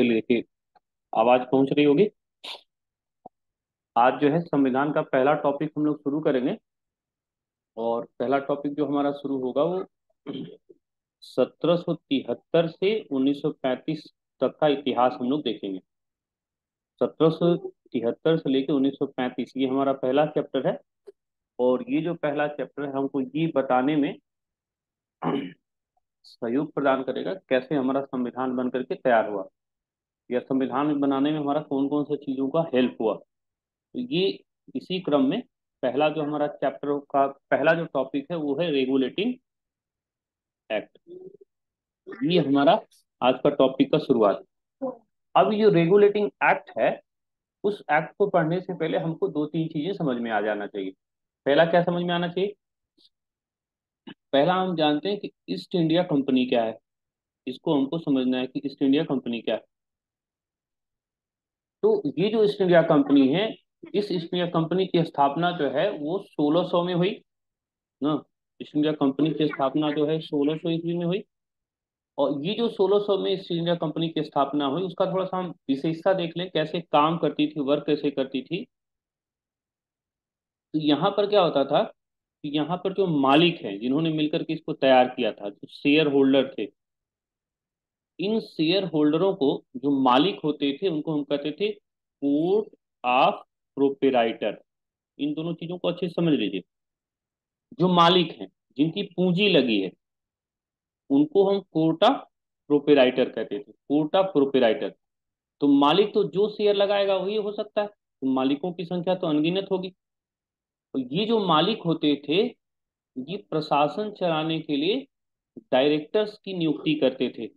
चलिए देखिए, आवाज पहुंच रही होगी। आज जो है संविधान का पहला टॉपिक हम लोग शुरू करेंगे। और पहला टॉपिक जो हमारा शुरू होगा वो 1773 से 1935 तक का इतिहास हम लोग देखेंगे। 1773 से लेकर 1935 ये हमारा पहला चैप्टर है। और ये जो पहला चैप्टर है हमको ये बताने में सहयोग प्रदान करेगा कैसे हमारा संविधान बन करके तैयार हुआ, या संविधान बनाने में हमारा कौन कौन सी चीजों का हेल्प हुआ। तो ये इसी क्रम में पहला जो हमारा चैप्टर का पहला जो टॉपिक है वो है रेगुलेटिंग एक्ट। ये हमारा आज का टॉपिक का शुरुआत। अब ये रेगुलेटिंग एक्ट है, उस एक्ट को पढ़ने से पहले हमको दो तीन चीजें समझ में आ जाना चाहिए। पहला क्या समझ में आना चाहिए? पहला हम जानते हैं कि ईस्ट इंडिया कंपनी क्या है। इसको हमको समझना है कि ईस्ट इंडिया कंपनी क्या है। तो ये जो ईस्ट इंडिया कंपनी है, इस ईस्ट इंडिया कंपनी की स्थापना जो है वो 1600 में हुई ना। ईस्ट इंडिया कंपनी की स्थापना जो है 1600 ईस्वी में हुई। और ये जो 1600 में ईस्ट इंडिया कंपनी की स्थापना हुई उसका थोड़ा सा हम विशेषता देख लें, कैसे काम करती थी, वर्क कैसे करती थी। तो यहाँ पर क्या होता था कि यहाँ पर जो मालिक हैं जिन्होंने मिलकर के इसको तैयार किया था, जो शेयर होल्डर थे, इन शेयर होल्डरों को, जो मालिक होते थे उनको हम कहते थे कोर्ट ऑफ प्रोपेराइटर। इन दोनों चीजों को अच्छे से समझ लीजिए। जो मालिक हैं, जिनकी पूंजी लगी है, उनको हम कोर्ट ऑफ प्रोपेराइटर कहते थे, कोर्ट ऑफ प्रोपेराइटर। तो मालिक तो जो शेयर लगाएगा वही हो सकता है, तो मालिकों की संख्या तो अनगिनत होगी। और ये जो मालिक होते थे, ये प्रशासन चलाने के लिए डायरेक्टर्स की नियुक्ति करते थे।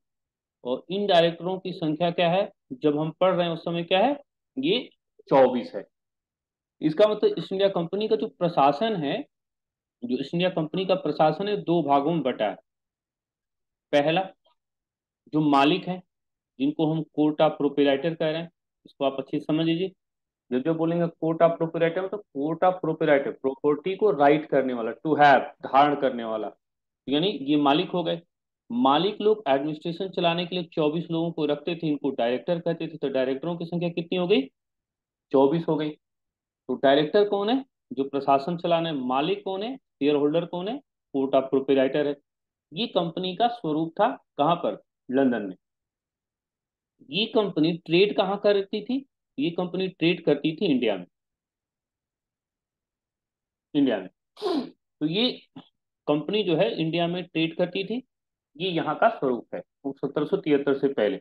और इन डायरेक्टरों की संख्या क्या है, जब हम पढ़ रहे हैं उस समय क्या है, ये 24 है। इसका मतलब ईस्ट इंडिया कंपनी का जो प्रशासन है, जो ईस्ट इंडिया कंपनी का प्रशासन है, दो भागों में बटा है। पहला, जो मालिक है, जिनको हम कोर्ट ऑफ प्रोप्राइटर कह रहे हैं, इसको आप अच्छे से समझ लीजिए। जब जब बोलेंगे कोर्ट ऑफ प्रोप्राइटर, मतलब कोर्ट ऑफ प्रोप्राइटर प्रॉपर्टी को राइट करने वाला, टू हैव धारण करने वाला, यानी ये मालिक हो गए। मालिक लोग एडमिनिस्ट्रेशन चलाने के लिए 24 लोगों को रखते थे, इनको डायरेक्टर कहते थे। तो डायरेक्टरों की संख्या कितनी हो गई? 24 हो गई। तो डायरेक्टर कौन है? जो प्रशासन चलाना है। मालिक कौन है? शेयर होल्डर कौन है? कोर्ट ऑफ प्रोप्राइटर है। ये कंपनी का स्वरूप था। कहाँ पर? लंदन में। ये कंपनी ट्रेड कहाँ करती थी? ये कंपनी ट्रेड करती थी इंडिया में। इंडिया में। तो ये कंपनी जो है इंडिया में ट्रेड करती थी। ये यहाँ का स्वरूप है 1773 से पहले।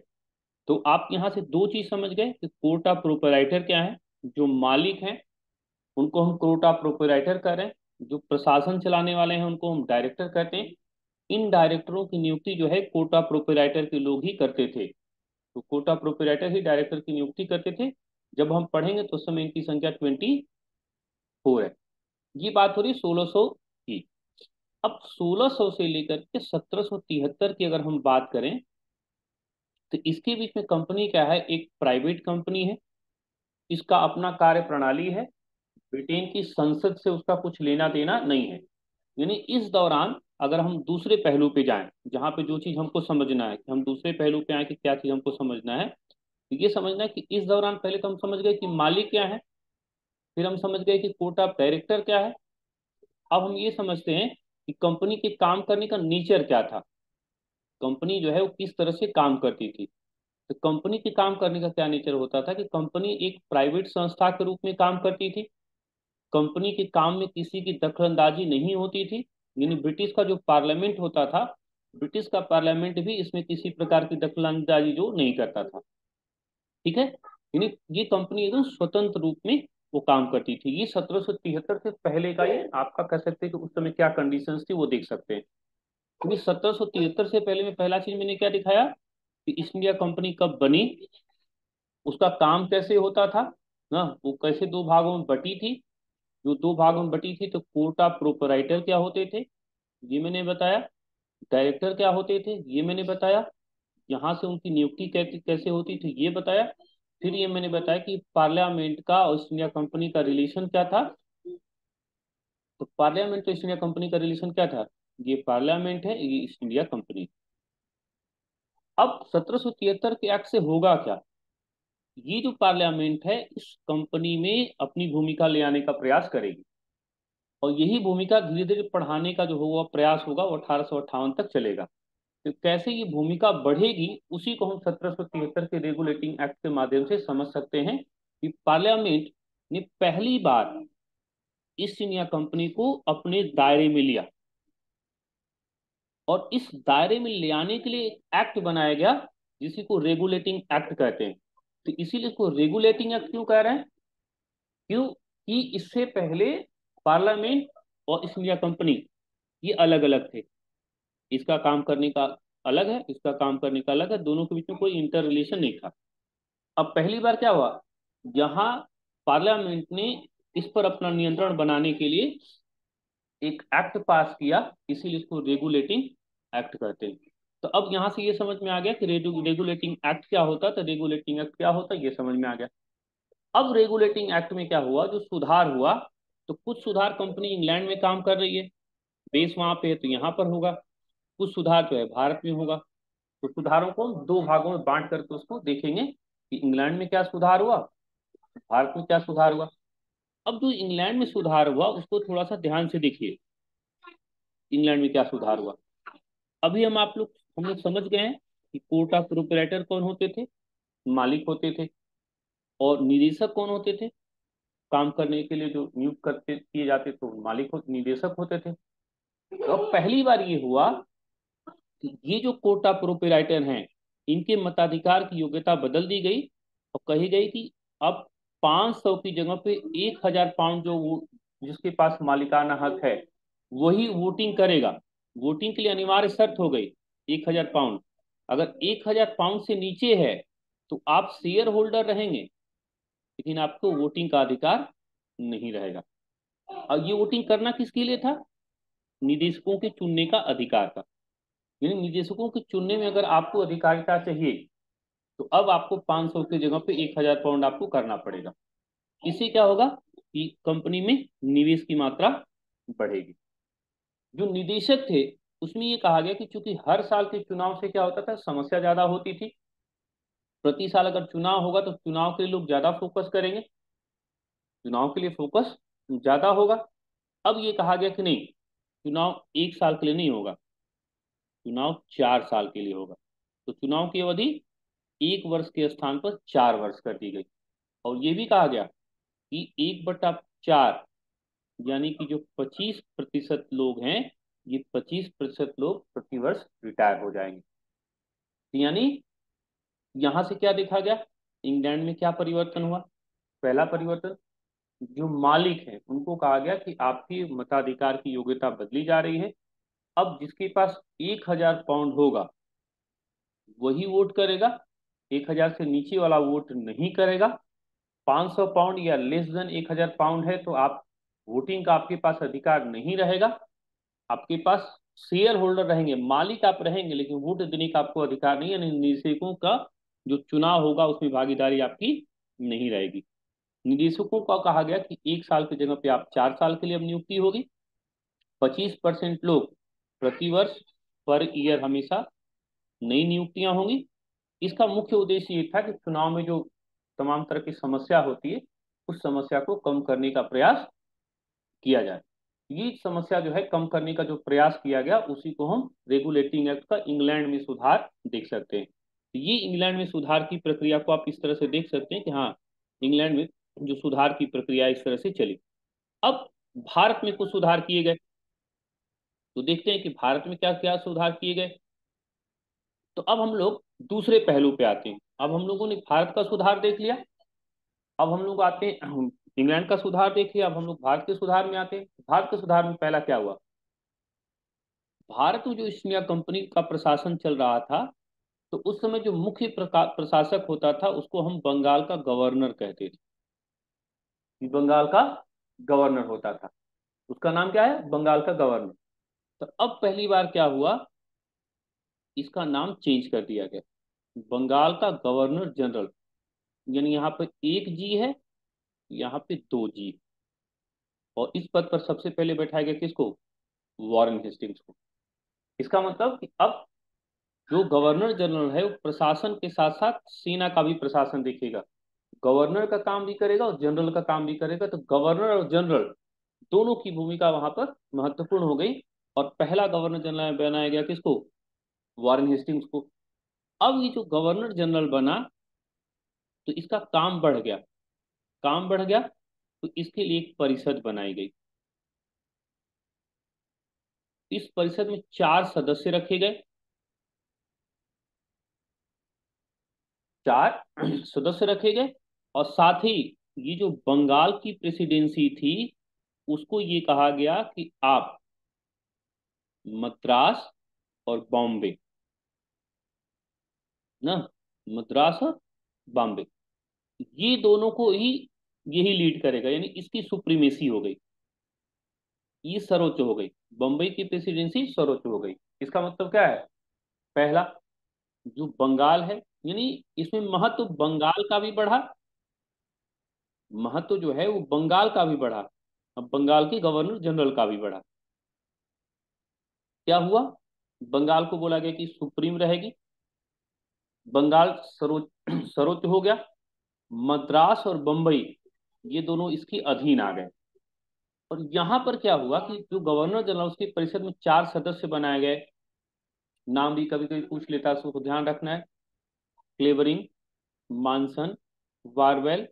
तो आप यहाँ से दो चीज समझ गए कि कोर्ट ऑफ प्रोपराइटर क्या है। जो मालिक हैं उनको हम कोर्ट ऑफ प्रोपराइटर कह रहे हैं, जो प्रशासन चलाने वाले हैं उनको हम डायरेक्टर कहते हैं। इन डायरेक्टरों की नियुक्ति जो है कोर्ट ऑफ प्रोपराइटर के लोग ही करते थे। तो court of proprietor he director की नियुक्ति करते थे। जब हम पढ़ेंगे तो उस समय इनकी संख्या 24 है। ये बात हो रही 1600 की। अब 1600 से लेकर के 1773 की अगर हम बात करें, तो इसके बीच में कंपनी क्या है, एक प्राइवेट कंपनी है। इसका अपना कार्य प्रणाली है। ब्रिटेन की संसद से उसका कुछ लेना देना नहीं है। यानी इस दौरान अगर हम दूसरे पहलू पे जाएं, जहां पे जो चीज हमको समझना है, कि हम दूसरे पहलू पे आए कि क्या चीज हमको समझना है, तो ये समझना है कि इस दौरान पहले तो हम समझ गए कि मालिक क्या है, फिर हम समझ गए कि कोर्ट ऑफ डायरेक्टर क्या है। अब हम ये समझते हैं कि कंपनी के काम करने का नेचर क्या था। कंपनी जो है वो किस तरह से काम करती थी। तो कंपनी के काम करने का क्या नेचर होता था कि कंपनी एक प्राइवेट संस्था के रूप में काम करती थी। कंपनी के काम में किसी की दखलंदाजी नहीं होती थी। यानी ब्रिटिश का जो पार्लियामेंट होता था, ब्रिटिश का पार्लियामेंट भी इसमें किसी प्रकार की दखलंदाजी जो नहीं करता था। ठीक है। यानी ये कंपनी एकदम स्वतंत्र रूप में वो काम करती थी। ये 1773 से पहले का ये आपका कह सकते हैं कि उस समय क्या कंडीशंस थी वो देख सकते हैं। क्योंकि 1773 से पहले में पहला चीज मैंने क्या दिखाया कि ईस्ट इंडिया कंपनी कब बनी, उसका काम कैसे होता था ना, वो कैसे दो भागों में बटी थी। जो दो भागों में बटी थी, तो कोर्ट ऑफ प्रोपराइटर क्या होते थे ये मैंने बताया, डायरेक्टर क्या होते थे ये मैंने बताया, यहाँ से उनकी नियुक्ति कैसे कैसे होती थी ये बताया। फिर ये मैंने बताया कि पार्लियामेंट का और ईस्ट इंडिया कंपनी का रिलेशन क्या था। तो पार्लियामेंट तो ईस्ट इंडिया कंपनी का रिलेशन क्या था, ये पार्लियामेंट है, ये ईस्ट इंडिया कंपनी। अब 1773 के एक्ट से होगा क्या? ये जो पार्लियामेंट है इस कंपनी में अपनी भूमिका ले आने का प्रयास करेगी, और यही भूमिका धीरे धीरे बढ़ाने का जो होगा प्रयास होगा वो 1858 तक चलेगा। तो कैसे ये भूमिका बढ़ेगी, उसी को हम 1773 के रेगुलेटिंग एक्ट के माध्यम से समझ सकते हैं कि पार्लियामेंट ने पहली बार ईस्ट इंडिया कंपनी को अपने दायरे में लिया, और इस दायरे में ले आने के लिए एक एक्ट बनाया गया जिसी को रेगुलेटिंग एक्ट कहते हैं। तो इसीलिए इसको रेगुलेटिंग एक्ट क्यों कह रहे हैं? क्यों कि इससे पहले पार्लियामेंट और ईस्ट इंडिया कंपनी ये अलग अलग थे। इसका काम करने का अलग है, इसका काम करने का अलग है, दोनों के बीच में कोई इंटर रिलेशन नहीं था। अब पहली बार क्या हुआ, यहाँ पार्लियामेंट ने इस पर अपना नियंत्रण बनाने के लिए एक एक्ट पास किया, इसीलिए इसको रेगुलेटिंग एक्ट कहते हैं। तो अब यहाँ से ये समझ में आ गया कि रेगुलेटिंग एक्ट क्या होता है, तो रेगुलेटिंग एक्ट क्या होता है ये समझ में आ गया। अब रेगुलेटिंग एक्ट में क्या हुआ, जो सुधार हुआ, तो कुछ सुधार कंपनी इंग्लैंड में काम कर रही है, बेस वहां पे है तो यहाँ पर होगा, कुछ सुधार जो है भारत में होगा। तो सुधारों को हम दो भागों में बांट करके उसको देखेंगे कि इंग्लैंड में क्या सुधार हुआ, भारत में क्या सुधार हुआ। अब जो इंग्लैंड में सुधार हुआ उसको थोड़ा सा ध्यान से देखिए, इंग्लैंड में क्या सुधार हुआ। अभी हम लोग समझ गए हैं कि कोर्ट ऑफ प्रोप्राइटर कौन होते थे, मालिक होते थे, और निदेशक कौन होते थे, काम करने के लिए जो नियुक्त करते किए जाते थे निदेशक होते थे। तो अब पहली बार ये हुआ कि ये जो कोर्ट ऑफ प्रोप्राइटर हैं इनके मताधिकार की योग्यता बदल दी गई, और कही गई कि अब 500 की जगह पे 1000 पाउंड जो जिसके पास मालिकाना हक है वही वोटिंग करेगा। वोटिंग के लिए अनिवार्य शर्त हो गई 1000 पाउंड। अगर 1000 पाउंड से नीचे है तो आप शेयर होल्डर रहेंगे, लेकिन आपको वोटिंग का अधिकार नहीं रहेगा। और ये वोटिंग करना किसके लिए था? निदेशकों के चुनने का अधिकार था। यानी निदेशकों के चुनने में अगर आपको अधिकारिता चाहिए तो अब आपको 500 की जगह पे 1000 पाउंड आपको करना पड़ेगा। इससे क्या होगा कि कंपनी में निवेश की मात्रा बढ़ेगी। जो निदेशक थे उसमें ये कहा गया कि चूंकि हर साल के चुनाव से क्या होता था, समस्या ज्यादा होती थी। प्रति साल अगर चुनाव होगा तो चुनाव के लिए लोग ज्यादा फोकस करेंगे, चुनाव के लिए फोकस ज्यादा होगा। अब ये कहा गया कि नहीं, चुनाव एक साल के लिए नहीं होगा, चुनाव 4 साल के लिए होगा। तो चुनाव की अवधि 1 वर्ष के स्थान पर 4 वर्ष कर दी गई। और ये भी कहा गया कि 1/4 यानी कि जो 25% लोग हैं, ये 25% लोग प्रतिवर्ष रिटायर हो जाएंगे। तो यानी यहां से क्या देखा गया, इंग्लैंड में क्या परिवर्तन हुआ? पहला परिवर्तन, जो मालिक हैं उनको कहा गया कि आपकी मताधिकार की योग्यता बदली जा रही है। अब जिसके पास 1000 पाउंड होगा वही वोट करेगा, 1000 से नीचे वाला वोट नहीं करेगा। 500 पाउंड या लेस देन 1000 पाउंड है तो आप वोटिंग का आपके पास अधिकार नहीं रहेगा। आपके पास शेयर होल्डर रहेंगे, मालिक आप रहेंगे, लेकिन वोट देने का आपको अधिकार नहीं है। निदेशकों का जो चुनाव होगा उसमें भागीदारी आपकी नहीं रहेगी। निदेशकों का कहा गया कि 1 साल की जगह पे आप 4 साल के लिए अब नियुक्ति होगी। 25% लोग प्रतिवर्ष पर ईयर हमेशा नई नियुक्तियां होंगी। इसका मुख्य उद्देश्य ये था कि चुनाव में जो तमाम तरह की समस्या होती है उस समस्या को कम करने का प्रयास किया जाए। ये समस्या जो है कम करने का जो प्रयास किया गया उसी को हम रेगुलेटिंग एक्ट का इंग्लैंड में सुधार देख सकते हैं। तो ये इंग्लैंड में सुधार की प्रक्रिया को आप इस तरह से देख सकते हैं कि हाँ, इंग्लैंड में जो सुधार की प्रक्रिया इस तरह से चली। अब भारत में कुछ सुधार किए गए, तो देखते हैं कि भारत में क्या क्या सुधार किए गए। तो अब हम लोग दूसरे पहलू पे आते हैं। अब हम लोगों ने भारत का सुधार देख लिया, अब हम लोग आते हैं इंग्लैंड का सुधार देख लिया, अब हम लोग भारत के सुधार में आते हैं। भारत के सुधार में पहला क्या हुआ, भारत में जो ईस्ट इंडिया कंपनी का प्रशासन चल रहा था तो उस समय जो मुख्य प्रशासक होता था उसको हम बंगाल का गवर्नर कहते थे। ये बंगाल का गवर्नर होता था, उसका नाम क्या है, बंगाल का गवर्नर। तो अब पहली बार क्या हुआ, इसका नाम चेंज कर दिया गया, बंगाल का गवर्नर जनरल। यानी यहाँ पे एक जी है, यहाँ पे 2 जी। और इस पद पर सबसे पहले बैठाया गया किसको, वॉरेन हेस्टिंग्स को। इसका मतलब कि अब जो गवर्नर जनरल है वो प्रशासन के साथ साथ सेना का भी प्रशासन देखेगा। गवर्नर का काम भी करेगा और जनरल का काम भी करेगा। तो गवर्नर और जनरल दोनों की भूमिका वहां पर महत्वपूर्ण हो गई। और पहला गवर्नर जनरल बनाया गया किसको? वॉरेन हेस्टिंग्स को। अब ये जो गवर्नर जनरल बना तो इसका काम बढ़ गया। काम बढ़ गया तो इसके लिए एक परिषद बनाई गई। इस परिषद में 4 सदस्य रखे गए। 4 सदस्य रखे गए। और साथ ही ये जो बंगाल की प्रेसिडेंसी थी उसको ये कहा गया कि आप मद्रास और बॉम्बे, ना, मद्रास और बॉम्बे, ये दोनों को ही यही लीड करेगा। यानी इसकी सुप्रीमेसी हो गई, ये सर्वोच्च हो गई। बम्बई की प्रेसिडेंसी सर्वोच्च हो गई। इसका मतलब क्या है? पहला, जो बंगाल है, यानी इसमें महत्व बंगाल का भी बढ़ा। महत्व जो है वो बंगाल का भी बढ़ा। अब बंगाल के गवर्नर जनरल का भी बढ़ा। क्या हुआ? बंगाल को बोला गया कि सुप्रीम रहेगी। बंगाल सर्वोच्च सर्वोच्च हो गया। मद्रास और बंबई ये दोनों इसके अधीन आ गए। और यहां पर क्या हुआ कि जो गवर्नर जनरल उसकी परिषद में 4 सदस्य बनाए गए। नाम भी कभी कभी पूछ लेता है, उसको ध्यान रखना है। क्लेवरिंग, मानसन, वारवेल,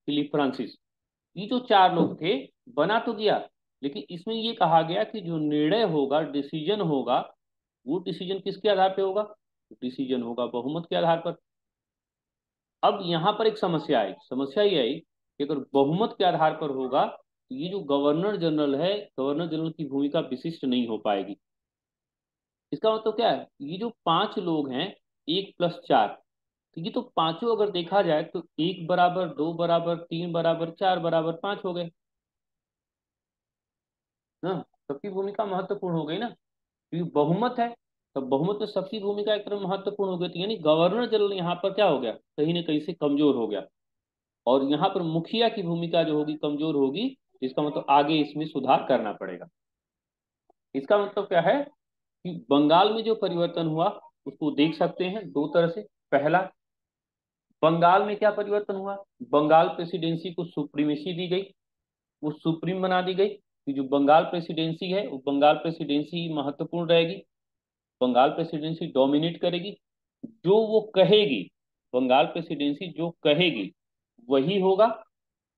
फिलिप फ्रांसिस। ये जो 4 लोग थे, बना तो गया, लेकिन इसमें ये कहा गया कि जो निर्णय होगा, डिसीजन होगा, वो डिसीजन किसके आधार पे होगा? डिसीजन होगा बहुमत के आधार पर। अब यहां पर एक समस्या आई। समस्या ये आई कि अगर बहुमत के आधार पर होगा तो ये जो गवर्नर जनरल है, गवर्नर जनरल की भूमिका विशिष्ट नहीं हो पाएगी। इसका मतलब क्या है? ये जो 5 लोग हैं, 1 + 4, तो ये तो पांचों अगर देखा जाए तो 1 = 2 = 3 = 4 = 5 हो गए ना। सबकी भूमिका महत्वपूर्ण हो गई ना, क्योंकि बहुमत है। तो बहुमत में सबकी भूमिका एक तरह महत्वपूर्ण हो गई थी। यानी गवर्नर जनरल यहाँ पर क्या हो गया? कहीं ना कहीं से कमजोर हो गया। और यहाँ पर मुखिया की भूमिका जो होगी कमजोर होगी। इसका मतलब आगे इसमें सुधार करना पड़ेगा। इसका मतलब क्या है कि बंगाल में जो परिवर्तन हुआ उसको देख सकते हैं 2 तरह से। पहला, बंगाल में क्या परिवर्तन हुआ? बंगाल प्रेसिडेंसी को सुप्रीमेसी दी गई, वो सुप्रीम बना दी गई कि जो बंगाल प्रेसिडेंसी है वो बंगाल प्रेसिडेंसी महत्वपूर्ण रहेगी। बंगाल प्रेसिडेंसी डोमिनेट करेगी। जो वो कहेगी, बंगाल प्रेसिडेंसी जो कहेगी वही होगा।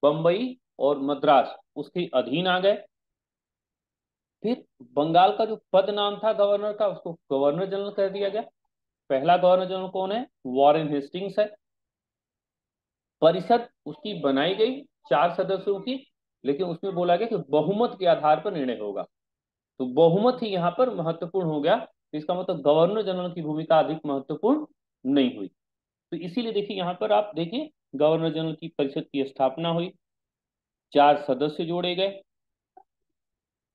बंबई और मद्रास उसके अधीन आ गए। फिर बंगाल का जो पद नाम था गवर्नर का उसको गवर्नर जनरल कर दिया गया। पहला गवर्नर जनरल कौन है? वॉरेन हेस्टिंग्स है। परिषद उसकी बनाई गई 4 सदस्यों की, लेकिन उसमें बोला गया कि बहुमत के आधार पर निर्णय होगा। तो बहुमत ही यहाँ पर महत्वपूर्ण हो गया। तो इसका मतलब गवर्नर जनरल की भूमिका अधिक महत्वपूर्ण नहीं हुई। तो इसीलिए देखिए यहाँ पर आप देखिए, गवर्नर जनरल की परिषद की स्थापना हुई, 4 सदस्य जोड़े गए,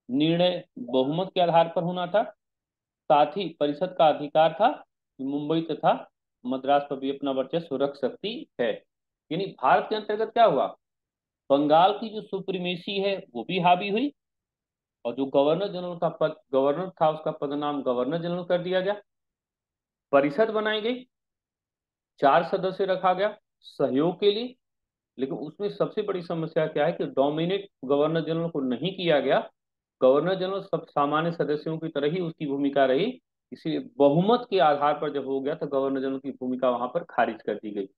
निर्णय बहुमत के आधार पर होना था। साथ ही परिषद का अधिकार था कि मुंबई तथा मद्रास पर भी अपना वर्चस्व रख सकती है। यानी भारत के अंतर्गत क्या हुआ? बंगाल की जो सुप्रीमेसी है वो भी हावी हुई। और जो गवर्नर जनरल का पद गवर्नर था उसका पद नाम गवर्नर जनरल कर दिया गया। परिषद बनाई गई, 4 सदस्य रखा गया सहयोग के लिए। लेकिन उसमें सबसे बड़ी समस्या क्या है कि डोमिनेट गवर्नर जनरल को नहीं किया गया। गवर्नर जनरल सब सामान्य सदस्यों की तरह ही उसकी भूमिका रही। इसीलिए बहुमत के आधार पर जब हो गया तो गवर्नर जनरल की भूमिका वहां पर खारिज कर दी गई।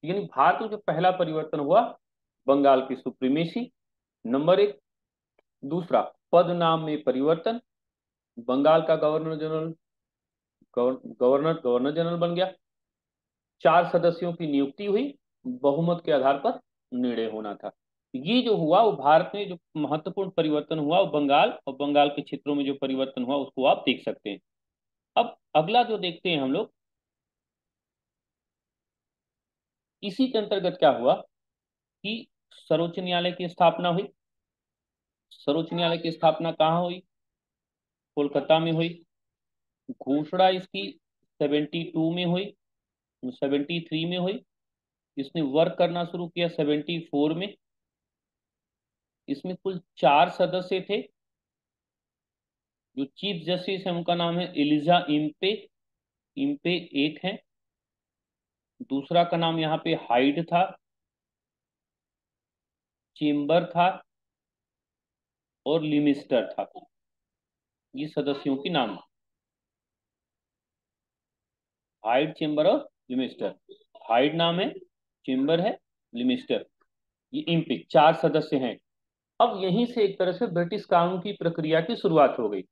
यानी भारत में जो पहला परिवर्तन हुआ, बंगाल की सुप्रीमेसी, नंबर 1। दूसरा, पद नाम में परिवर्तन। बंगाल का गवर्नर जनरल गवर्नर जनरल बन गया। 4 सदस्यों की नियुक्ति हुई, बहुमत के आधार पर निर्णय होना था। ये जो हुआ वो भारत में जो महत्वपूर्ण परिवर्तन हुआ वो बंगाल और बंगाल के क्षेत्रों में जो परिवर्तन हुआ उसको आप देख सकते हैं। अब अगला जो देखते हैं हम लोग, इसी के अंतर्गत क्या हुआ कि सर्वोच्च न्यायालय की स्थापना हुई। सर्वोच्च न्यायालय की स्थापना कहाँ हुई? कोलकाता में हुई। घोषणा इसकी 72 में हुई, 73 में हुई। इसने वर्क करना शुरू किया 74 में। इसमें कुल 4 सदस्य थे। जो चीफ जस्टिस है उनका नाम है एलिजा इम्पे। इम्पे एक है, दूसरा का नाम यहाँ पे हाइड था, चेम्बर था और लिमिस्टर था। ये सदस्यों के नाम, हाइड, चेम्बर और लिमिस्टर। हाइड नाम है, चेम्बर है, लिमिस्टर, ये इम्पे, चार सदस्य हैं। अब यहीं से एक तरह से ब्रिटिश कानून की प्रक्रिया की शुरुआत हो गई।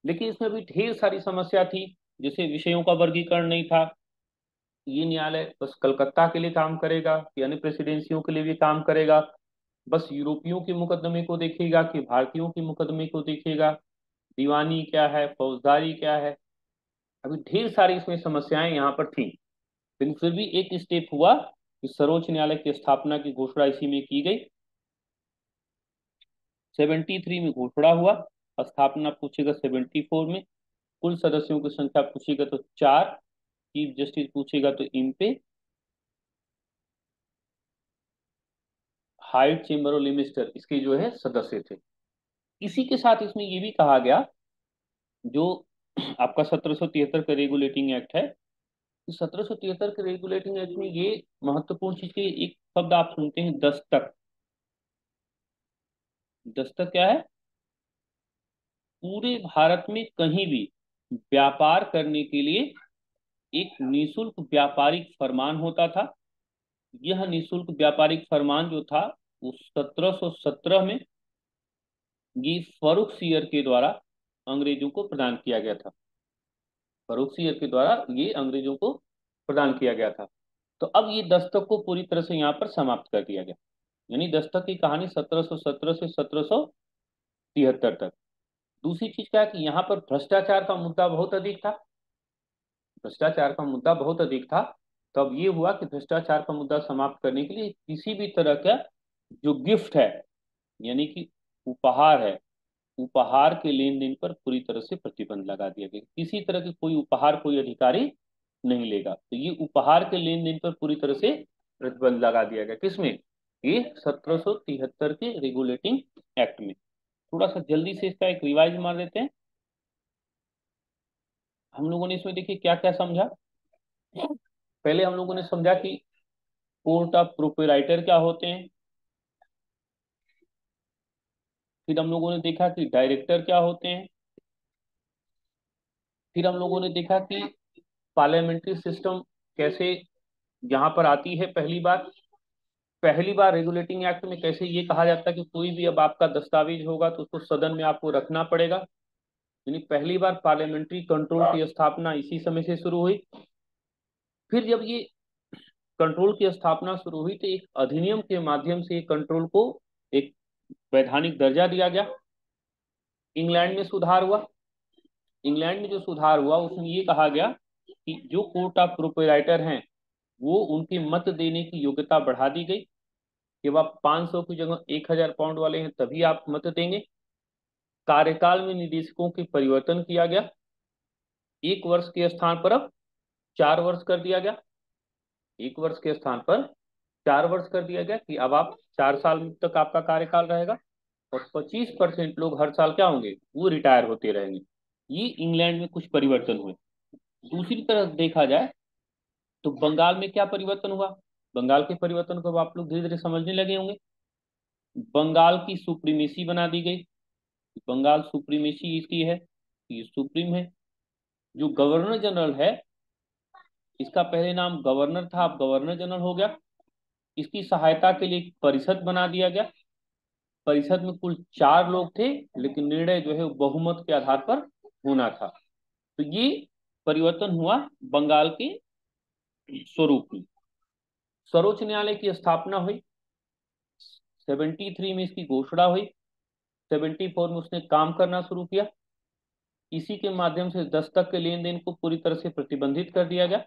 लेकिन इसमें भी ढेर सारी समस्या थी, जैसे विषयों का वर्गीकरण नहीं था। ये न्यायालय बस कलकत्ता के लिए काम करेगा, यानी प्रेसिडेंसियों के लिए भी काम करेगा, बस यूरोपियों के मुकदमे को देखेगा कि भारतीयों के मुकदमे को देखेगा, दीवानी क्या है, फौजदारी क्या है। अभी ढेर सारी इसमें समस्याएं यहाँ पर थी। लेकिन फिर भी एक स्टेप हुआ कि सर्वोच्च न्यायालय की स्थापना की घोषणा इसी में की गई। 73 में घोषणा हुआ, स्थापना पूछेगा 74 में। कुल सदस्यों की संख्या पूछेगा तो चार, चीफ जस्टिस पूछेगा तो इम्पे, हाइट, चेम्बर और लिमिस्टर इसके जो है सदस्य थे। इसी के साथ इसमें ये भी कहा गया, जो आपका 1773 का रेगुलेटिंग एक्ट है, 1773 के रेगुलेटिंग एक्ट में ये महत्वपूर्ण चीज की एक शब्द आप सुनते हैं, दस्तक। दस्तक क्या है? पूरे भारत में कहीं भी व्यापार करने के लिए एक निशुल्क व्यापारिक फरमान होता था। यह निशुल्क व्यापारिक फरमान जो था वो 1717 में ये फर्रुखसियर के द्वारा अंग्रेजों को प्रदान किया गया था। फर्रुखसियर के द्वारा ये अंग्रेजों को प्रदान किया गया था। तो अब ये दस्तक को पूरी तरह से यहाँ पर समाप्त कर दिया गया। यानी दस्तक की कहानी 1717 से 1773 तक। दूसरी चीज क्या है कि यहाँ पर भ्रष्टाचार का मुद्दा बहुत अधिक था। भ्रष्टाचार का मुद्दा बहुत अधिक था। तो अब ये हुआ कि भ्रष्टाचार का मुद्दा समाप्त करने के लिए किसी भी तरह का जो गिफ्ट है, यानी कि उपहार है, उपहार के लेन देन पर पूरी तरह से प्रतिबंध लगा दिया गया। किसी तरह की कोई उपहार कोई अधिकारी नहीं लेगा। तो ये उपहार के लेन देन पर पूरी तरह से प्रतिबंध लगा दिया गया। किसमें? ये 1773 के रेगुलेटिंग एक्ट में। थोड़ा सा जल्दी से इसका एक रिवाइज मार देते हैं। हम लोगों ने इसमें देखिए क्या क्या समझा। पहले हम लोगों ने समझा कि कोर्ट ऑफ प्रोप्राइटर क्या होते हैं। फिर हम लोगों ने देखा कि डायरेक्टर क्या होते हैं। फिर हम लोगों ने देखा कि पार्लियामेंट्री सिस्टम कैसे यहाँ पर आती है। पहली बार रेगुलेटिंग एक्ट में कैसे ये कहा जाता है कि कोई भी अब आपका दस्तावेज होगा तो उसको सदन में आपको रखना पड़ेगा। यानी पहली बार पार्लियामेंट्री कंट्रोल की स्थापना इसी समय से शुरू हुई। फिर जब ये कंट्रोल की स्थापना शुरू हुई तो एक अधिनियम के माध्यम से कंट्रोल को एक वैधानिक दर्जा दिया गया। इंग्लैंड में सुधार हुआ। इंग्लैंड में जो सुधार हुआ उसमें ये कहा गया कि जो कोर्ट ऑफ प्रोप्राइटर हैं वो उनकी मत देने की योग्यता बढ़ा दी गई कि वह 500 की जगह 1000 पाउंड वाले हैं तभी आप मत देंगे। कार्यकाल में निदेशकों के परिवर्तन किया गया। 1 वर्ष के स्थान पर अब 4 वर्ष कर दिया गया। 1 वर्ष के स्थान पर 4 वर्ष कर दिया गया कि अब आप 4 साल तक आपका कार्यकाल रहेगा। और 25% लोग हर साल क्या होंगे, वो रिटायर होते रहेंगे। ये इंग्लैंड में कुछ परिवर्तन हुए। दूसरी तरफ देखा जाए तो बंगाल में क्या परिवर्तन हुआ। बंगाल के परिवर्तन को अब आप लोग धीरे धीरे समझने लगे होंगे। बंगाल की सुप्रीमेसी बना दी गई। बंगाल सुप्रीमेसी इसकी है, ये सुप्रीम है। जो गवर्नर जनरल है, इसका पहले नाम गवर्नर था, अब गवर्नर जनरल हो गया। इसकी सहायता के लिए एक परिषद बना दिया गया। परिषद में कुल 4 लोग थे, लेकिन निर्णय जो है वो बहुमत के आधार पर होना था। तो ये परिवर्तन हुआ बंगाल के स्वरूप में। सर्वोच्च न्यायालय की स्थापना हुई। 73 में इसकी घोषणा हुई। 74 में उसने काम करना शुरू किया। इसी के माध्यम से दस्तक के लेन देन को पूरी तरह से प्रतिबंधित कर दिया गया।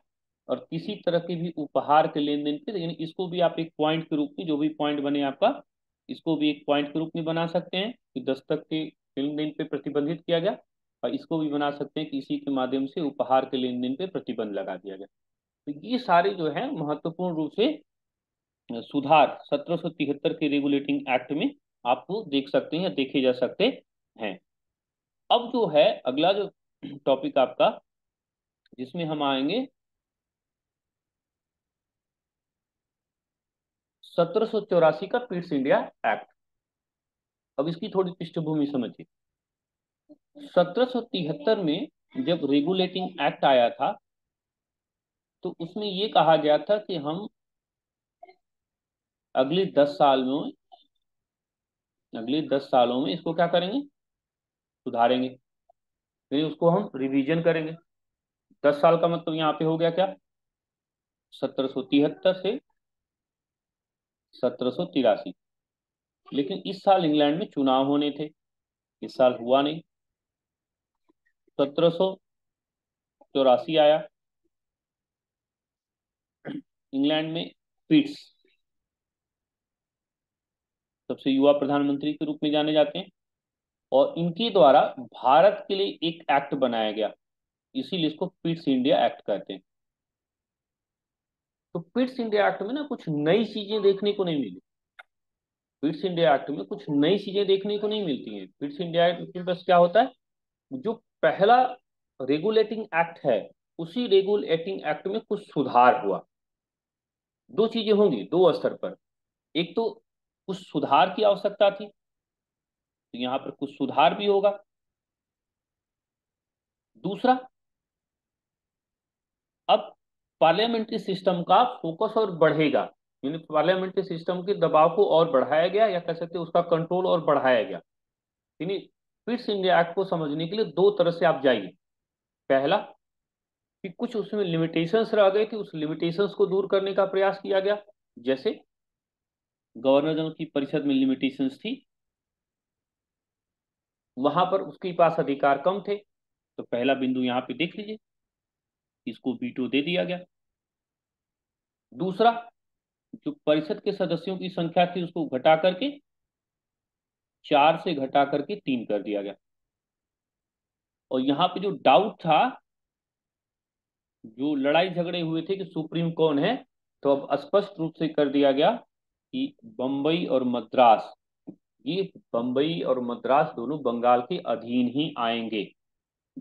और किसी तरह के भी उपहार के लेन देन पे, लेकिन इसको भी आप एक पॉइंट के रूप में, जो भी पॉइंट बने आपका, इसको भी एक पॉइंट के रूप में बना सकते हैं कि दस्तक के लेन देन पे प्रतिबंधित किया गया। और इसको भी बना सकते हैं कि इसी के माध्यम से उपहार के लेन देन पे प्रतिबंध लगा दिया गया। तो ये सारे जो है महत्वपूर्ण रूप से सुधार 1773 के रेगुलेटिंग एक्ट में आपको देख सकते हैं, देखे जा सकते हैं। अब जो है अगला जो टॉपिक आपका जिसमें हम आएंगे 1784 का पिट्स इंडिया एक्ट। अब इसकी थोड़ी पृष्ठभूमि समझिए। 1773 में जब रेगुलेटिंग एक्ट आया था, तो उसमें ये कहा गया था कि हम अगले 10 साल में, अगले 10 सालों में इसको क्या करेंगे, सुधारेंगे। फिर उसको हम रिवीजन करेंगे। 10 साल का मतलब यहाँ पे हो गया क्या, 1773 से 1783। लेकिन इस साल इंग्लैंड में चुनाव होने थे, इस साल हुआ नहीं। 1784 आया, इंग्लैंड में पिट्स सबसे युवा प्रधानमंत्री के रूप में जाने जाते हैं, और इनके द्वारा भारत के लिए एक एक्ट बनाया गया, इसीलिए इसको पिट्स इंडिया एक्ट कहते हैं। तो पिट्स इंडिया एक्ट में ना कुछ नई चीजें देखने को नहीं मिली। पिट्स इंडिया एक्ट में कुछ नई चीजें देखने को नहीं मिलती हैं। पिट्स इंडिया एक्ट में बस क्या होता है, जो पहला रेगुलेटिंग एक्ट है, उसी रेगुलेटिंग एक्ट में कुछ सुधार हुआ। दो चीजें होंगी दो स्तर पर। एक तो कुछ सुधार की आवश्यकता थी, तो यहाँ पर कुछ सुधार भी होगा। दूसरा, अब पार्लियामेंट्री सिस्टम का फोकस और बढ़ेगा, यानी पार्लियामेंट्री सिस्टम के दबाव को और बढ़ाया गया, या कह सकते हैं उसका कंट्रोल और बढ़ाया गया। यानी पिट्स इंडिया एक्ट को समझने के लिए दो तरह से आप जाइए। पहला, कि कुछ उसमें लिमिटेशंस रह गए थे, उस लिमिटेशंस को दूर करने का प्रयास किया गया। जैसे गवर्नर जनरल की परिषद में लिमिटेशंस थी, वहां पर उसके पास अधिकार कम थे। तो पहला बिंदु यहाँ पे देख लीजिए, इसको वीटो दे दिया गया। दूसरा, जो परिषद के सदस्यों की संख्या थी उसको घटा करके 4 से घटा करके 3 कर दिया गया। और यहाँ पे जो डाउट था, जो लड़ाई झगड़े हुए थे कि सुप्रीम कौन है, तो अब स्पष्ट रूप से कर दिया गया कि बंबई और मद्रास, ये बंबई और मद्रास दोनों बंगाल के अधीन ही आएंगे।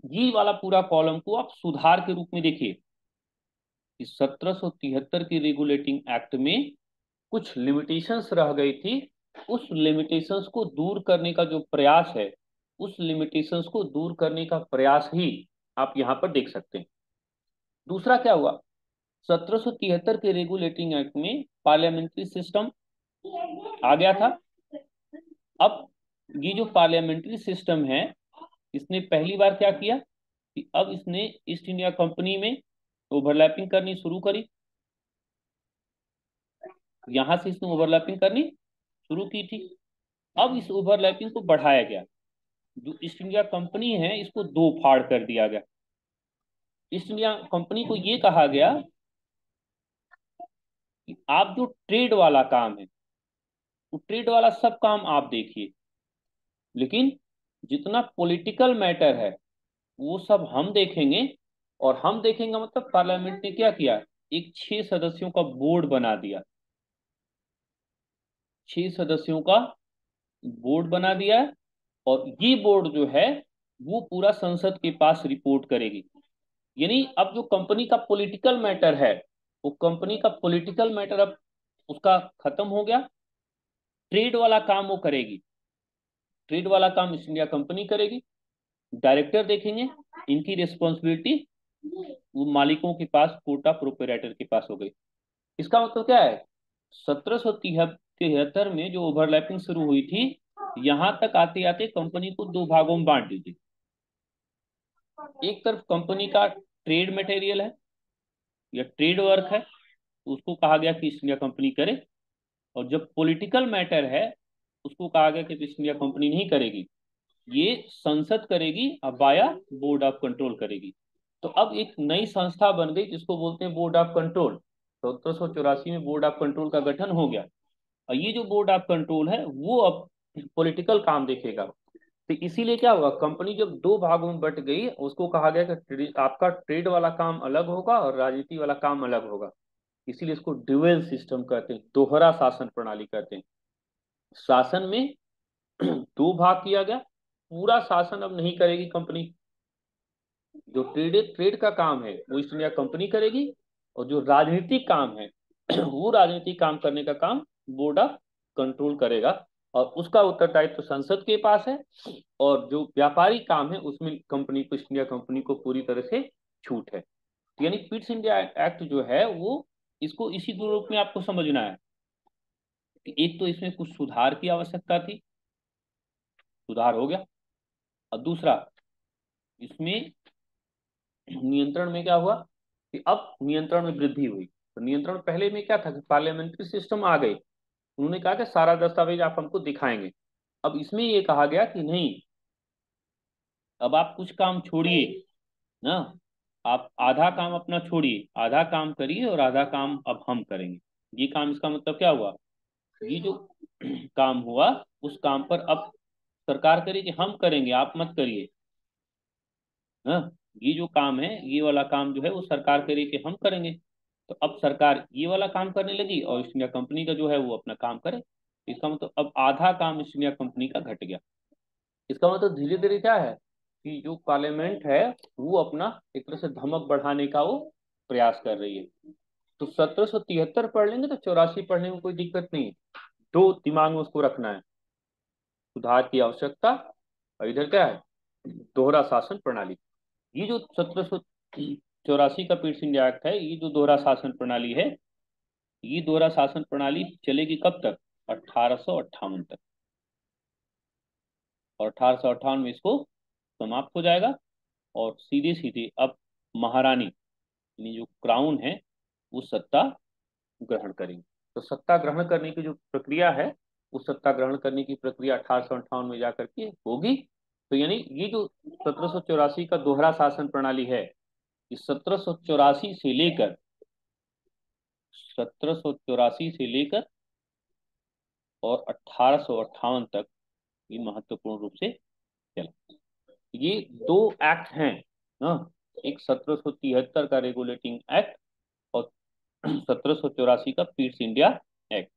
ये वाला पूरा कॉलम को आप सुधार के रूप में देखिए कि 1773 की रेगुलेटिंग एक्ट में कुछ लिमिटेशंस रह गई थी, उस लिमिटेशंस को दूर करने का जो प्रयास है, उस लिमिटेशंस को दूर करने का प्रयास ही आप यहाँ पर देख सकते हैं। दूसरा क्या हुआ, 1773 के रेगुलेटिंग एक्ट में पार्लियामेंट्री सिस्टम आ गया था। अब ये जो पार्लियामेंट्री सिस्टम है, इसने पहली बार क्या किया कि अब इसने ईस्ट इंडिया कंपनी में ओवरलैपिंग करनी शुरू करी। यहां से इसने ओवरलैपिंग करनी शुरू की थी। अब इस ओवरलैपिंग को बढ़ाया गया, जो ईस्ट इंडिया कंपनी है इसको दो फाड़ कर दिया गया। ईस्ट इंडिया कंपनी को ये कहा गया कि आप जो ट्रेड वाला काम है, वो ट्रेड वाला सब काम आप देखिए, लेकिन जितना पॉलिटिकल मैटर है वो सब हम देखेंगे। और हम देखेंगे मतलब पार्लियामेंट ने क्या किया, एक 6 सदस्यों का बोर्ड बना दिया। 6 सदस्यों का बोर्ड बना दिया है, और ये बोर्ड जो है वो पूरा संसद के पास रिपोर्ट करेगी। यानी अब जो कंपनी का पॉलिटिकल मैटर है, वो कंपनी का पॉलिटिकल मैटर अब उसका खत्म हो गया। ट्रेड वाला काम वो करेगी, ट्रेड वाला काम ईस्ट इंडिया कंपनी करेगी। डायरेक्टर देखेंगे, इनकी रिस्पॉन्सिबिलिटी वो मालिकों के पास, कोटा प्रोपराइटर के पास हो गई। इसका मतलब क्या है, 1773 में जो ओवरलैपिंग शुरू हुई थी, यहां तक आते आते कंपनी को दो भागों में बांट दी थी। एक तरफ कंपनी का ट्रेड मटेरियल है या ट्रेड वर्क है, तो उसको कहा गया कि ईस्ट इंडिया कंपनी करे। और जब पॉलिटिकल मैटर है, उसको कहा गया कि ईस्ट इंडिया कंपनी नहीं करेगी, ये संसद करेगी, अब बाया बोर्ड ऑफ कंट्रोल करेगी। तो अब एक नई संस्था बन गई जिसको बोलते हैं बोर्ड ऑफ कंट्रोल। 1784 में बोर्ड ऑफ कंट्रोल का गठन हो गया, और ये जो बोर्ड ऑफ कंट्रोल है वो अब पॉलिटिकल काम देखेगा। तो इसीलिए क्या हुआ, कंपनी जब दो भागों में बट गई, उसको कहा गया कि आपका ट्रेड वाला काम अलग होगा और राजनीति वाला काम अलग होगा। इसीलिए इसको ड्यूअल सिस्टम कहते हैं, दोहरा शासन प्रणाली कहते हैं। शासन में दो भाग किया गया, पूरा शासन अब नहीं करेगी कंपनी, जो ट्रेड ट्रेड का काम है वो ईस्ट इंडिया कंपनी करेगी, और जो राजनीतिक काम है वो राजनीतिक काम करने का काम बोर्ड ऑफ कंट्रोल करेगा, और उसका उत्तरदायित्व तो संसद के पास है। और जो व्यापारिक काम है उसमें कंपनी को, ईस्ट इंडिया कंपनी को पूरी तरह से छूट है। यानी पिट्स इंडिया एक्ट जो है वो, इसको इसी दो रूप में आपको समझना है कि एक तो इसमें कुछ सुधार की आवश्यकता थी, सुधार हो गया। और दूसरा, इसमें नियंत्रण में क्या हुआ कि अब नियंत्रण में वृद्धि हुई। तो नियंत्रण पहले में क्या था कि पार्लियामेंट्री सिस्टम आ गई, उन्होंने कहा कि सारा दस्तावेज आप हमको दिखाएंगे। अब इसमें ये कहा गया कि नहीं, अब आप कुछ काम छोड़िए ना, आप आधा काम अपना छोड़िए, आधा काम करिए और आधा काम अब हम करेंगे। ये काम, इसका मतलब क्या हुआ, ये जो काम हुआ उस काम पर अब सरकार करेगी, हम करेंगे, आप मत करिए। हाँ, ये जो काम है, ये वाला काम जो है वो सरकार करेगी, हम करेंगे। तो अब सरकार ये वाला काम करने लगी और ईस्ट इंडिया कंपनी का जो है वो अपना काम करे। इसका मतलब अब आधा काम ईस्ट इंडिया कंपनी का घट गया। इसका मतलब धीरे धीरे क्या है कि जो पार्लियामेंट है वो अपना एक तरह से धमक बढ़ाने का वो प्रयास कर रही है। तो 1773 पढ़ लेंगे तो 84 पढ़ने में कोई दिक्कत नहीं है। दो दिमाग में उसको रखना है, सुधार की आवश्यकता, और इधर क्या है, दोहरा शासन प्रणाली। ये जो 1784 का पीट्स इंडिया एक्ट है, ये जो दोहरा शासन प्रणाली है, ये दोहरा शासन प्रणाली चलेगी कब तक, 1858 तक। और 1858 में इसको समाप्त हो जाएगा। और सीधे सीधे अब महारानी, यानी जो क्राउन है, वो सत्ता ग्रहण करेंगे। तो सत्ता ग्रहण करने की जो प्रक्रिया है, उस सत्ता ग्रहण करने की प्रक्रिया 1858 में जाकर के होगी। तो यानी ये जो 1784 का दोहरा शासन प्रणाली है, इस 1784 से लेकर और 1858 तक ये महत्वपूर्ण रूप से चला। ये दो एक्ट हैं ना, एक 1773 का रेगुलेटिंग एक्ट और 1784 का पीट्स इंडिया एक्ट।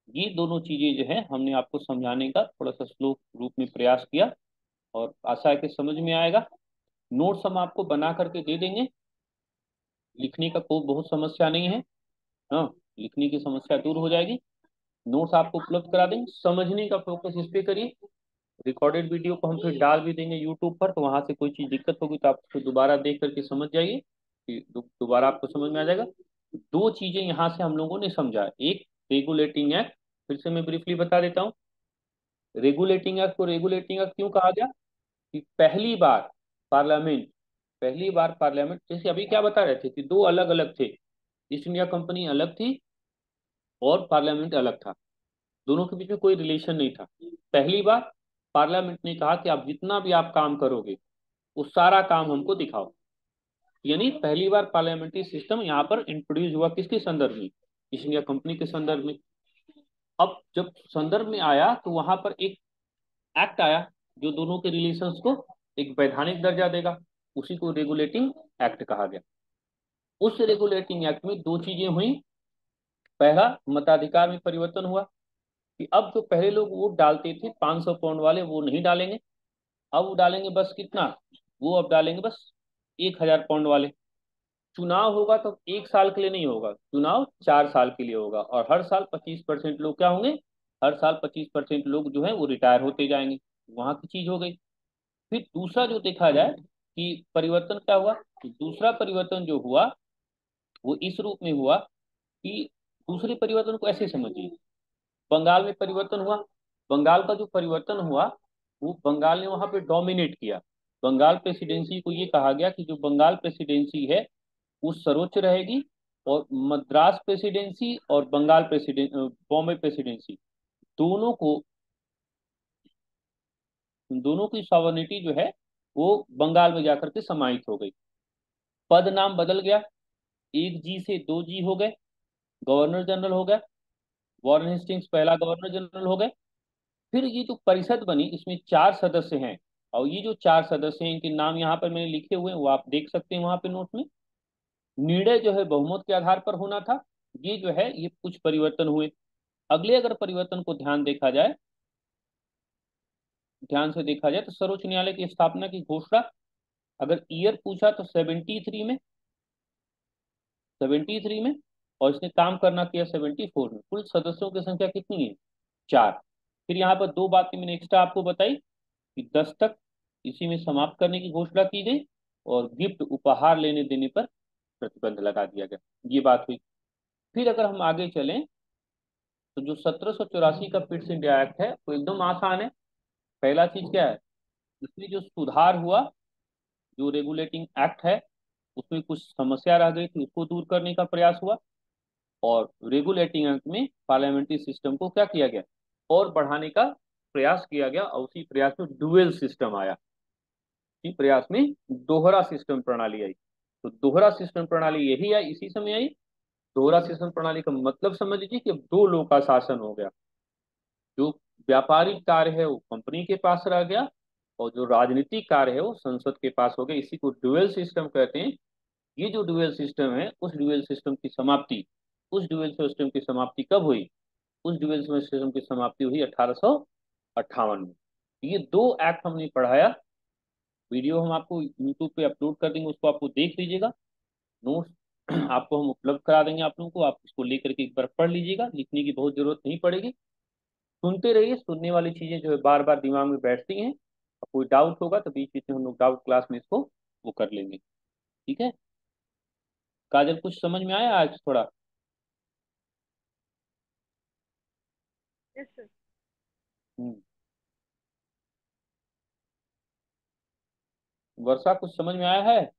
ये दोनों चीजें जो है हमने आपको समझाने का थोड़ा सा स्लो रूप में प्रयास किया, और आशा है कि समझ में आएगा। नोट्स हम आपको बना करके दे देंगे, लिखने का कोई बहुत समस्या नहीं है। हाँ, लिखने की समस्या दूर हो जाएगी। नोट्स आपको उपलब्ध करा देंगे, समझने का फोकस इस पे करिए। रिकॉर्डेड वीडियो को हम फिर डाल भी देंगे यूट्यूब पर, तो वहां से कोई चीज दिक्कत होगी तो आप उसको दोबारा देख करके समझ जाइए, कि दोबारा आपको समझ में आ जाएगा। दो चीजें यहाँ से हम लोगों ने समझा, एक रेगुलेटिंग एक्ट, फिर से मैं ब्रीफली बता देता हूँ। रेगुलेटिंग एक्ट को रेगुलेटिंग एक्ट क्यों कहा गया कि पार्लियामेंट पहली बार पार्लियामेंट, जैसे अभी क्या बता रहे थे कि दो अलग अलग थे, ईस्ट इंडिया कंपनी अलग थी और पार्लियामेंट अलग था, दोनों के बीच में कोई रिलेशन नहीं था। पहली बार पार्लियामेंट ने कहा कि आप जितना भी आप काम करोगे वो सारा काम हमको दिखाओ। यानी पहली बार पार्लियामेंट्री सिस्टम यहाँ पर इंट्रोड्यूस हुआ, किसके संदर्भ में, ईस्ट इंडिया कंपनी के संदर्भ में। अब जब संदर्भ में आया तो वहां पर एक एक्ट आया जो दोनों के रिलेशंस को एक वैधानिक दर्जा देगा, उसी को रेगुलेटिंग एक्ट कहा गया। उस रेगुलेटिंग एक्ट में दो चीजें हुई। पहला, मताधिकार में परिवर्तन हुआ कि अब जो पहले लोग वोट डालते थे 500 पाउंड वाले, वो नहीं डालेंगे। अब वो डालेंगे बस कितना, वो अब डालेंगे बस 1000 पाउंड वाले। चुनाव होगा तो 1 साल के लिए नहीं होगा, चुनाव 4 साल के लिए होगा, और हर साल 25% लोग क्या होंगे, हर साल 25% लोग जो है वो रिटायर होते जाएंगे। वहां की चीज हो गई। फिर दूसरा जो देखा जाए कि परिवर्तन क्या हुआ, दूसरा परिवर्तन जो हुआ वो इस रूप में हुआ कि, दूसरे परिवर्तन को ऐसे समझिए, बंगाल में परिवर्तन हुआ। बंगाल का जो परिवर्तन हुआ, वो बंगाल ने वहां पे डोमिनेट किया। बंगाल प्रेसिडेंसी को ये कहा गया कि जो बंगाल प्रेसिडेंसी है वो सर्वोच्च रहेगी, और मद्रास प्रेसिडेंसी और बॉम्बे प्रेसिडेंसी, दोनों को, दोनों की सॉवर्निटी जो है वो बंगाल में जाकर के समाहित हो गई। पद नाम बदल गया, एक जी से दो जी हो गए, गवर्नर जनरल हो गया, वॉरेन हेस्टिंग्स पहला गवर्नर जनरल हो गए। फिर ये जो परिषद बनी, इसमें 4 सदस्य हैं, और ये जो 4 सदस्य हैं इनके नाम यहाँ पर मैंने लिखे हुए हैं, वो आप देख सकते हैं वहां पे नोट में। निर्णय जो है बहुमत के आधार पर होना था। ये जो है ये कुछ परिवर्तन हुए। अगले अगर परिवर्तन को ध्यान से देखा जाए तो सर्वोच्च न्यायालय की स्थापना की घोषणा अगर ईयर पूछा तो 73 में, 73 में, और इसने काम करना किया 74 में। कुल सदस्यों की संख्या कितनी है? 4। फिर यहाँ पर दो बातें मैंने एक्स्ट्रा आपको बताई कि दस्तक इसी में समाप्त करने की घोषणा की गई, और गिफ्ट उपहार लेने देने पर प्रतिबंध लगा दिया गया। ये बात हुई। फिर अगर हम आगे चलें तो जो 1784 का पिट्स इंडिया एक्ट है वो एकदम आसान है। पहला चीज क्या है, इसमें जो सुधार हुआ, जो रेगुलेटिंग एक्ट है उसमें कुछ समस्या रह गई थी, उसको दूर करने का प्रयास हुआ। और रेगुलेटिंग एक्ट में पार्लियामेंट्री सिस्टम को क्या किया गया, और बढ़ाने का प्रयास किया गया, और उसी प्रयास में डुअल सिस्टम आया। इसी प्रयास में दोहरा सिस्टम प्रणाली आई। तो दोहरा सिस्टम प्रणाली यही आई, इसी समय आई। दोहरा सिस्टम प्रणाली का मतलब समझ लीजिए कि अब दो लोग का शासन हो गया। जो व्यापारिक कार्य है वो कंपनी के पास रह गया, और जो राजनीतिक कार्य है वो संसद के पास हो गया। इसी को डुअल सिस्टम कहते हैं। ये जो डुअल सिस्टम है, उस डुअल सिस्टम की समाप्ति, उस डुअल सिस्टम की समाप्ति कब हुई? उस डुअल सिस्टम की समाप्ति हुई 1858 में। ये दो एक्ट हमने पढ़ाया। वीडियो हम आपको यूट्यूब पे अपलोड कर देंगे, उसको आपको देख लीजिएगा। नोट्स आपको हम उपलब्ध करा देंगे आप लोगों को, आप उसको लेकर के एक बार पढ़ लीजिएगा। लिखने की बहुत जरूरत नहीं पड़ेगी। सुनते रहिए, सुनने वाली चीजें जो है बार बार दिमाग में बैठती हैं। और कोई डाउट होगा तो बीच बीच में हम लोग डाउट क्लास में इसको वो कर लेंगे। ठीक है। काजल, कुछ समझ में आया आज थोड़ा? Yes sir. हम्म। वर्षा, कुछ समझ में आया है?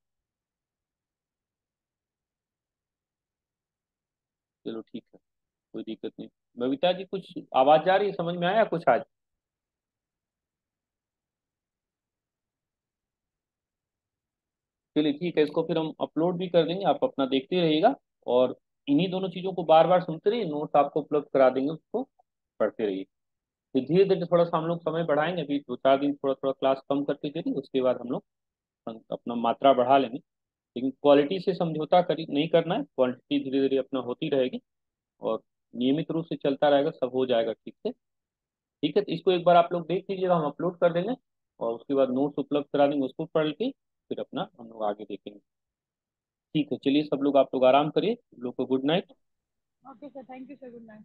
चलो ठीक है, कोई दिक्कत नहीं। बबीता जी, कुछ आवाज जा रही है, समझ में आया कुछ आज? चलिए ठीक है, इसको फिर हम अपलोड भी कर देंगे, आप अपना देखते रहिएगा। और इन्हीं दोनों चीजों को बार बार सुनते रहिए, नोट्स आपको उपलब्ध करा देंगे, उसको पढ़ते रहिए। फिर धीरे धीरे थोड़ा सा हम लोग समय बढ़ाएंगे। अभी 2 4 दिन थोड़ा थोड़ा क्लास कम करके चलिए, उसके बाद हम लोग अपना मात्रा बढ़ा लेंगे। लेकिन क्वालिटी से समझौता करी नहीं करना है, क्वांटिटी धीरे धीरे अपना होती रहेगी। और नियमित रूप से चलता रहेगा, सब हो जाएगा ठीक से। ठीक है, तो इसको एक बार आप लोग देख लीजिएगा, हम अपलोड कर देंगे। और उसके बाद नोट्स उपलब्ध करा देंगे, उसको पढ़ के फिर अपना हम लोग आगे देखेंगे। ठीक है, चलिए सब लोग, आप लोग आराम करिए, सब लोग को good night. Okay sir, thank you sir, good night.